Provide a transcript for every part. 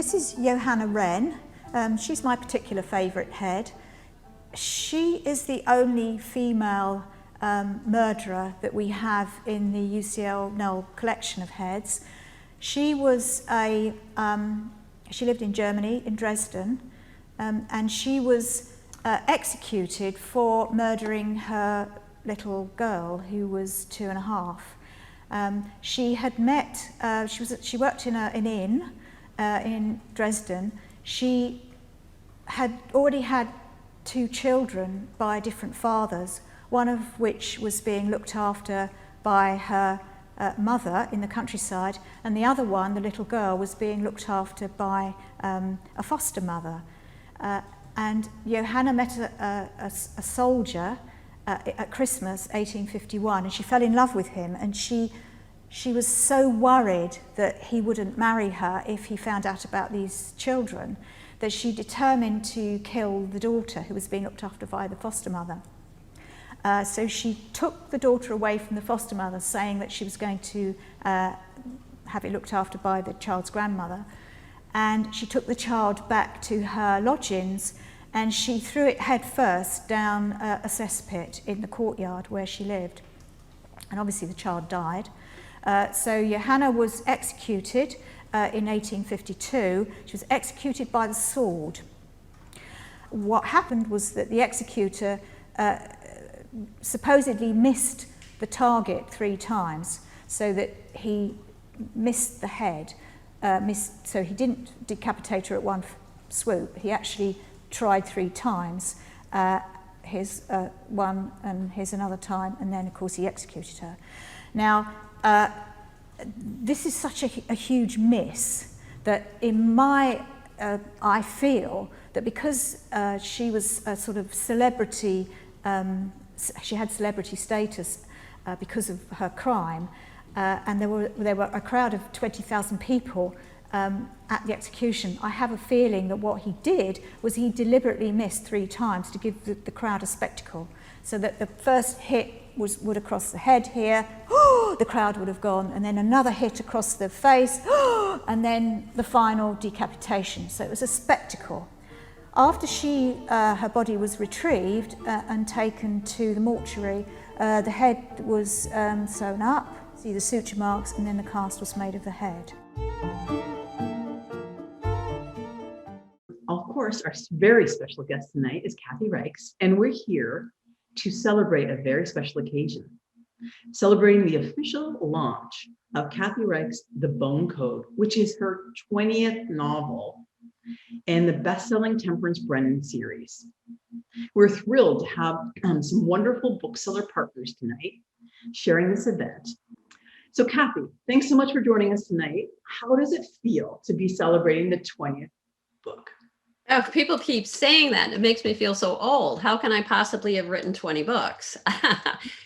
This is Johanna Wren. She's my particular favourite head. She is the only female murderer that we have in the UCL Knoll collection of heads. She was she lived in Germany, in Dresden, and she was executed for murdering her little girl who was 2.5. She had met, she worked in an inn in Dresden. She had already had 2 children by different fathers, one of which was being looked after by her mother in the countryside, and the other one, the little girl, was being looked after by a foster mother. And Johanna met a soldier at Christmas 1851, and she fell in love with him, and she was so worried that he wouldn't marry her if he found out about these children that she determined to kill the daughter who was being looked after by the foster mother. So she took the daughter away from the foster mother, saying that she was going to have it looked after by the child's grandmother. And she took the child back to her lodgings, and she threw it head first down a cesspit in the courtyard where she lived. And obviously the child died. So Johanna was executed in 1852. She was executed by the sword. What happened was that the executor supposedly missed the target 3 times, so that he missed the head, so he didn't decapitate her at one swoop. He actually tried 3 times, his one and his another time, and then of course he executed her. Now this is such a huge miss that in my I feel that because she was a sort of celebrity, she had celebrity status because of her crime, and there were a crowd of 20,000 people at the execution. I have a feeling that what he did was he deliberately missed 3 times to give the crowd a spectacle, so that the first hit would across the head here, the crowd would have gone, and then another hit across the face, and then the final decapitation. So it was a spectacle. After her body was retrieved and taken to the mortuary, the head was sewn up, see the suture marks, and then the cast was made of the head. Of course, our very special guest tonight is Kathy Reichs, and we're here to celebrate a very special occasion, celebrating the official launch of Kathy Reichs' The Bone Code, which is her 20th novel and the best-selling Temperance Brennan series. We're thrilled to have some wonderful bookseller partners tonight sharing this event. So Kathy, thanks so much for joining us tonight. How does it feel to be celebrating the 20th book? Oh, people keep saying that. It makes me feel so old. How can I possibly have written 20 books?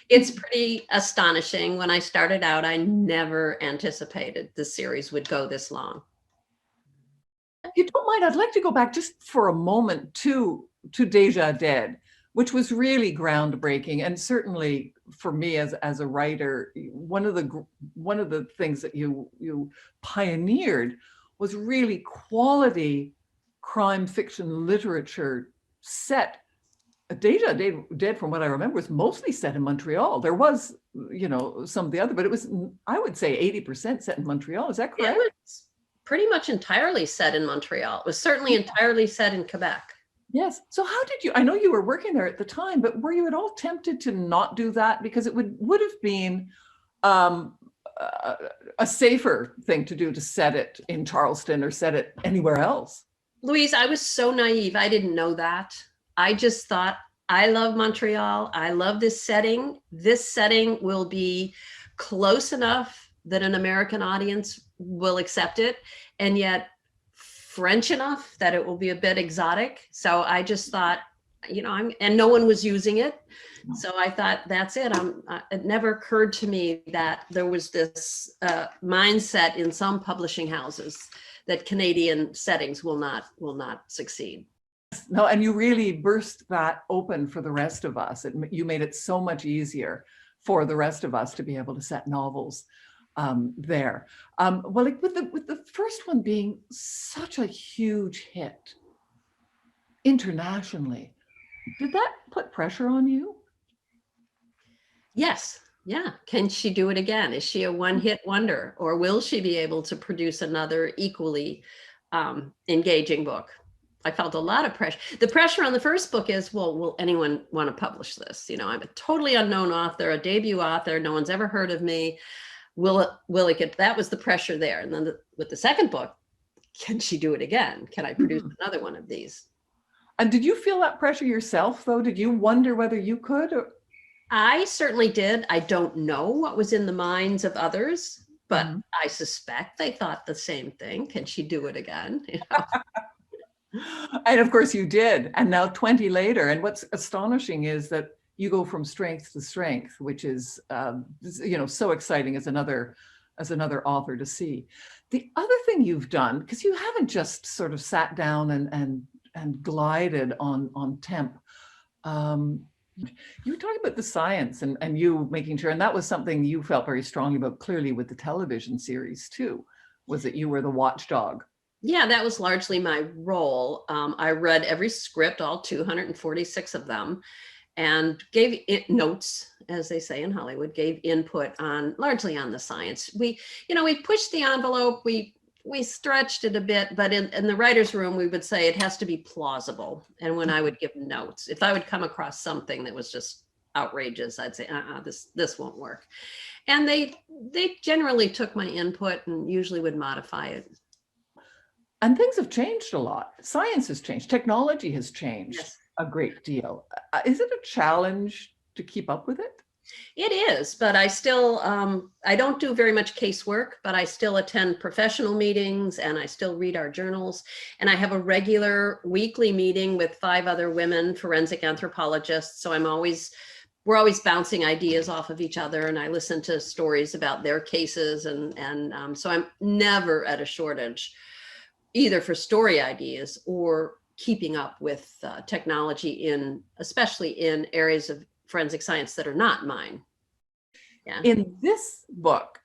It's pretty astonishing. When I started out, I never anticipated the series would go this long. If you don't mind, I'd like to go back just for a moment to Deja Dead, which was really groundbreaking, and certainly for me as a writer, one of the things that you pioneered was really quality crime fiction literature set. Deja Dead, from what I remember, was mostly set in Montreal. There was, some of the other, but it was, I would say, 80% set in Montreal. Is that correct? It was pretty much entirely set in Montreal. It was certainly entirely set in Quebec. Yes. So how did you, I know you were working there at the time, but were you at all tempted to not do that? Because it would have been a safer thing to do to set it in Charleston or set it anywhere else. Louise, I was so naive. I didn't know that. I just thought, I love Montreal. I love this setting. This setting will be close enough that an American audience will accept it, and yet French enough that it will be a bit exotic. So I just thought, and no one was using it. So I thought, that's it. It never occurred to me that there was this mindset in some publishing houses that Canadian settings will not succeed. No, and you really burst that open for the rest of us. You made it so much easier for the rest of us to be able to set novels there. Well, like with the first one being such a huge hit internationally, did that put pressure on you? Yes. Yeah. Can she do it again? Is she a one-hit wonder, or will she be able to produce another equally engaging book? I felt a lot of pressure. The pressure on the first book is, well, will anyone want to publish this? You know, I'm a totally unknown author, a debut author. No one's ever heard of me. Will it get, that was the pressure there. And then with the second book, can she do it again? Can I produce another one of these? And did you feel that pressure yourself, though? Did you wonder whether you could? Or... I certainly did. I don't know what was in the minds of others, but I suspect they thought the same thing. Can she do it again? You know? And of course you did. And now 20 later. And what's astonishing is that you go from strength to strength, which is, you know, so exciting as another author to see. The other thing you've done, because you haven't just sort of sat down and glided on temp. You were talking about the science and you making sure, and that was something you felt very strongly about, clearly with the television series too, was that you were the watchdog. Yeah, that was largely my role. I read every script, all 246 of them, and gave it notes, as they say in Hollywood, gave input on largely on the science. We pushed the envelope, we stretched it a bit, but in the writer's room, we would say it has to be plausible. And when I would give notes, if I would come across something that was just outrageous, I'd say, this won't work. And they generally took my input and usually would modify it. And things have changed a lot. Science has changed. Technology has changed a great deal. Is it a challenge to keep up with it? It is, but I still, I don't do very much casework, but I still attend professional meetings and I still read our journals. And I have a regular weekly meeting with 5 other women forensic anthropologists. So we're always bouncing ideas off of each other, and I listen to stories about their cases. And so I'm never at a shortage, either for story ideas or keeping up with technology especially in areas of forensic science that are not mine. Yeah. In this book,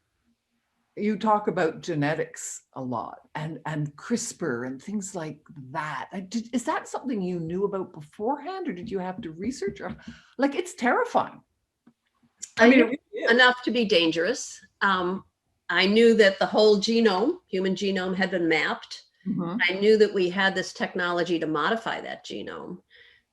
you talk about genetics a lot and CRISPR and things like that. Is that something you knew about beforehand, or did you have to research? Or, like, it's terrifying. I mean, it really is. Enough to be dangerous. I knew that the whole genome, human genome, had been mapped. I knew that we had this technology to modify that genome.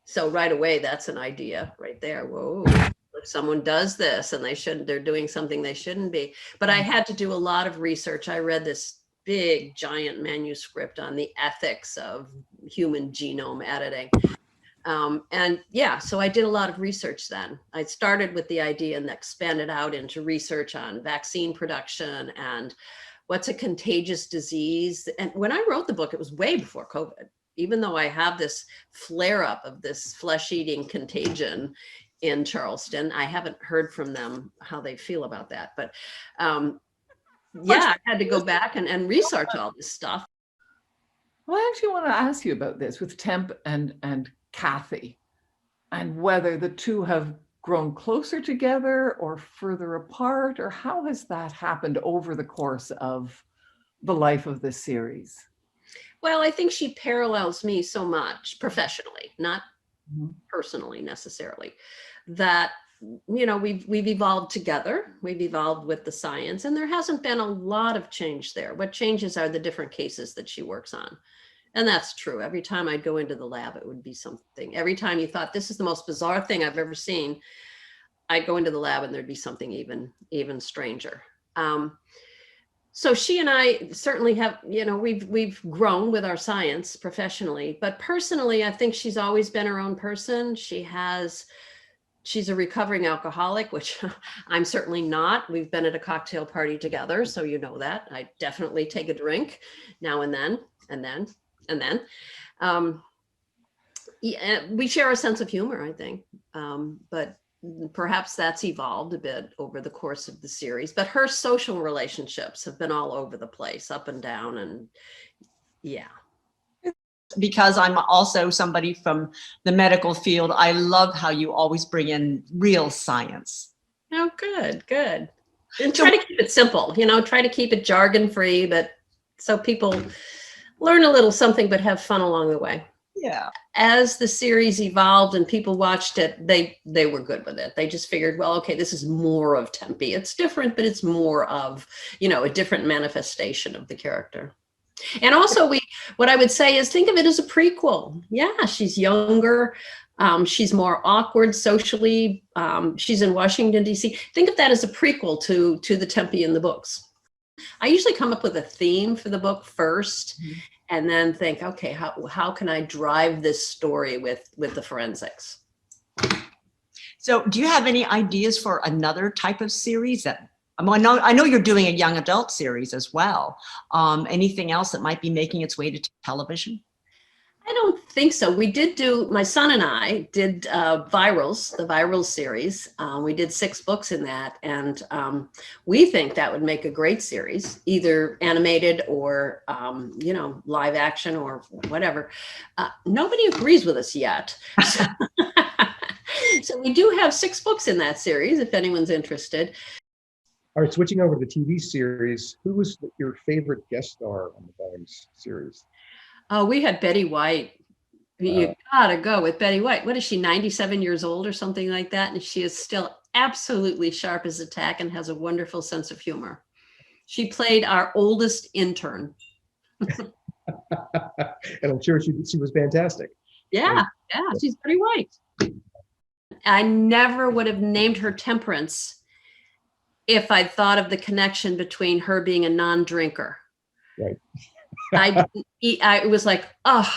So right away, that's an idea right there. Whoa, if someone does this and they're doing something they shouldn't be. But I had to do a lot of research. I read this big, giant manuscript on the ethics of human genome editing. And yeah, so I did a lot of research then. I started with the idea and expanded out into research on vaccine production and what's a contagious disease. And when I wrote the book, it was way before COVID. Even though I have this flare up of this flesh-eating contagion in Charleston, I haven't heard from them how they feel about that. But yeah, I had to go back and research all this stuff. Well, I actually want to ask you about this with Temp and Kathy, and whether the two have grown closer together or further apart, or how has that happened over the course of the life of this series? Well, I think she parallels me so much professionally, not personally necessarily, that, you know, we've evolved together. We've evolved with the science, and there hasn't been a lot of change there. What changes are the different cases that she works on. And that's true. Every time I'd go into the lab, it would be something. Every time you thought, this is the most bizarre thing I've ever seen, I'd go into the lab and there'd be something even stranger. So she and I certainly have, you know, we've grown with our science professionally, but personally, I think she's always been her own person. She's a recovering alcoholic, which I'm certainly not. We've been at a cocktail party together, so you know that. I definitely take a drink now and then. Yeah, we share a sense of humor, I think, but perhaps that's evolved a bit over the course of the series. But her social relationships have been all over the place, up and down, and yeah. Because I'm also somebody from the medical field, I love how you always bring in real science. Oh, good. And try to keep it simple, try to keep it jargon free, but so people learn a little something, but have fun along the way. Yeah. As the series evolved and people watched it, they were good with it. They just figured, well, okay, this is more of Tempe. It's different, but it's more of, a different manifestation of the character. And also what I would say is think of it as a prequel. Yeah, she's younger. She's more awkward socially. She's in Washington, D.C. Think of that as a prequel to the Tempe in the books. I usually come up with a theme for the book first, and then think, okay, how can I drive this story with the forensics? So do you have any ideas for another type of series that, I know you're doing a young adult series as well. Anything else that might be making its way to television? I don't think so. My son and I did the Virals series. We did 6 books in that. And we think that would make a great series, either animated or, live action or whatever. Nobody agrees with us yet. So we do have 6 books in that series, if anyone's interested. All right, switching over to the TV series, who was your favorite guest star on the Bones series? Oh, we had Betty White. You gotta go with Betty White. What is she, 97 years old or something like that? And she is still absolutely sharp as a tack and has a wonderful sense of humor. She played our oldest intern. And I'm sure she was fantastic. Yeah, she's Betty White. I never would have named her Temperance if I'd thought of the connection between her being a non-drinker. Right. I was like, oh,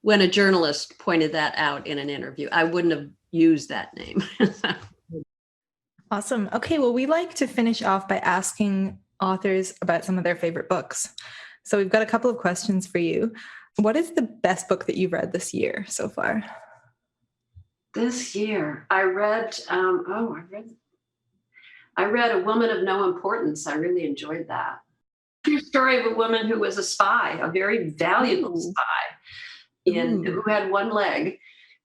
when a journalist pointed that out in an interview, I wouldn't have used that name. Awesome. Okay, well, we like to finish off by asking authors about some of their favorite books. So we've got a couple of questions for you. What is the best book that you've read this year so far? This year, I read A Woman of No Importance. I really enjoyed that. True story of a woman who was a spy, a very valuable spy, who had one leg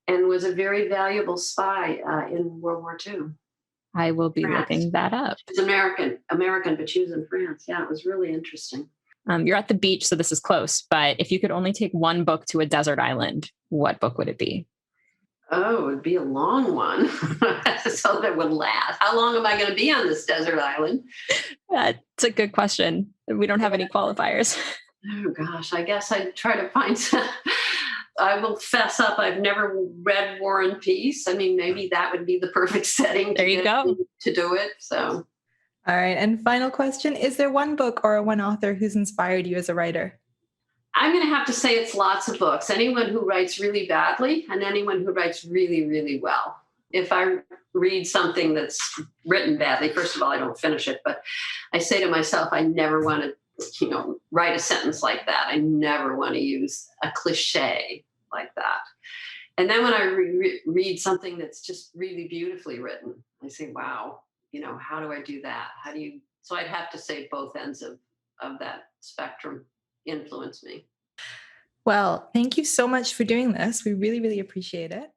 and was a very valuable spy in World War II. I will be looking that up. She's American, but she was in France. Yeah, it was really interesting. You're at the beach, so this is close. But if you could only take one book to a desert island, what book would it be? Oh, it'd be a long one. So that would last. How long am I going to be on this desert island? That's a good question. We don't have any qualifiers. Oh, gosh. I guess I'd try to find some. I will fess up. I've never read War and Peace. I mean, maybe that would be the perfect setting There you go. to do it. So, all right. And final question. Is there one book or one author who's inspired you as a writer? I'm going to have to say it's lots of books. Anyone who writes really badly and anyone who writes really, really well. If I read something that's written badly, first of all, I don't finish it, but I say to myself, I never want to, write a sentence like that. I never want to use a cliche like that. And then when I read something that's just really beautifully written, I say, wow, how do I do that? So I'd have to say both ends of that spectrum influence me. Well, thank you so much for doing this. We really, really appreciate it.